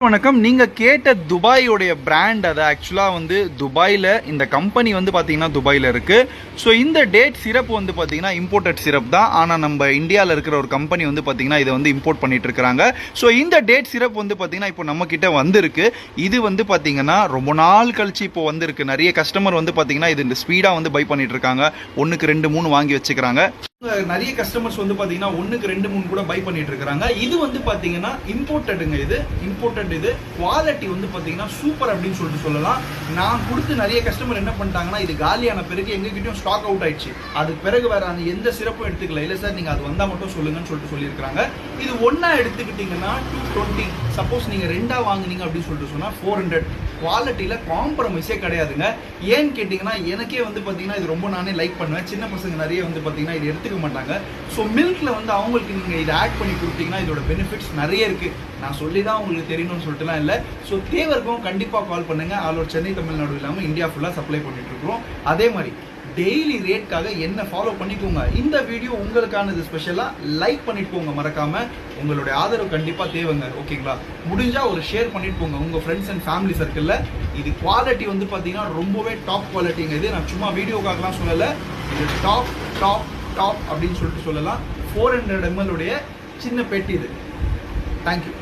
வணக்கம். நீங்க கேட்ட துபாயோடைய பிராண்ட் அது ஆக்சுவலா வந்து துபாயில இந்த கம்பெனி வந்து பாத்தீங்கன்னா துபாயில இருக்கு. ஸோ இந்த டேட் சிரப் வந்து பாத்தீங்கன்னா இம்போர்ட்டட் சிரப் தான். ஆனா நம்ம இந்தியாவில் இருக்கிற ஒரு கம்பெனி வந்து பாத்தீங்கன்னா இதை வந்து இம்போர்ட் பண்ணிட்டு இருக்காங்க. ஸோ இந்த டேட் சிரப் வந்து பாத்தீங்கன்னா இப்போ நம்ம கிட்ட வந்திருக்கு. இது வந்து பாத்தீங்கன்னா ரொம்ப நாள் கழிச்சு இப்போ வந்திருக்கு. நிறைய கஸ்டமர் வந்து பாத்தீங்கன்னா இது ஸ்பீடா வந்து பை பண்ணிட்டு இருக்காங்க. 1க்கு 2 3 வாங்கி வச்சுக்கிறாங்க. நிறைய கஸ்டமர்ஸ் வந்து பாத்தீங்கன்னா 1க்கு 2 3 கூட பை பண்ணிட்டு இருக்காங்க. இது வந்து பாத்தீங்கன்னா இம்போர்ட்டடுங்க. இது இம்போர்ட்டட். இது குவாலிட்டி வந்து பாத்தீங்கன்னா சூப்பர் அப்படின்னு சொல்லிட்டு சொல்லலாம். நான் கொடுத்து நிறைய கஸ்டமர் என்ன பண்ணிட்டாங்கன்னா இது காலியான பிறகு எங்ககிட்டயும் ஸ்டாக் அவுட் ஆயிடுச்சு. அதுக்கு பிறகு வேற அந்த எந்த சிறப்பும் எடுத்துக்கல. இல்ல சார் நீங்க அது வந்தா மட்டும் சொல்லுங்கன்னு சொல்லிட்டு சொல்லியிருக்காங்க. இது ஒன்னா எடுத்துக்கிட்டீங்கன்னா 220. சப்போஸ் நீங்க ரெண்டா வாங்குனீங்க அப்படின்னு சொல்லிட்டு சொன்னா 400. குவாலிட்டியில காம்ப்ரமைஸே கிடையாதுங்க. ஏன்னு கேட்டீங்கன்னா எனக்கே வந்து பாத்தீங்கன்னா இது ரொம்ப நானே லைக் பண்ணுவேன். சின்ன பசங்க நிறைய வந்து பாத்தீங்கன்னா இது எடுத்துக்க மாட்டாங்க. ஸோ மில்க்ல வந்து அவங்களுக்கு நீங்க இதை ஆட் பண்ணி கொடுத்தீங்கன்னா இதோட பெனிஃபிட்ஸ் நிறைய இருக்கு. நான் சொல்லி தான் உங்களுக்கு தெரியணும்னு சொல்லிட்டுலாம் இல்லை. ஸோ தேவைக்கும் கண்டிப்பாக கால் பண்ணுங்க. ஆல் ஓவர் சென்னை தமிழ்நாடு இல்லாமல் இந்தியா ஃபுல்லாக சப்ளை பண்ணிட்டு இருக்கிறோம். அதே மாதிரி டெய்லி ரேட்காக என்ன ஃபாலோ பண்ணிக்கோங்க. இந்த வீடியோ உங்களுக்கானது. ஸ்பெஷலாக லைக் பண்ணிட்டு போங்க மறக்காம. உங்களுடைய ஆதரவு கண்டிப்பாக தேவைங்க. ஓகேங்களா? முடிஞ்சா ஒரு ஷேர் பண்ணிட்டு போங்க உங்க ஃப்ரெண்ட்ஸ் அண்ட் ஃபேமிலி சர்க்கிளில். இது குவாலிட்டி வந்து பார்த்தீங்கன்னா ரொம்பவே டாப் குவாலிட்டிங்க. இது நான் சும்மா வீடியோக்காகலாம் சொல்லலை. இது டாப் டாப் டாப் அப்படின்னு சொல்லிட்டு சொல்லலாம். 400 ml உடைய சின்ன பெட்டி இது. தேங்க்யூ.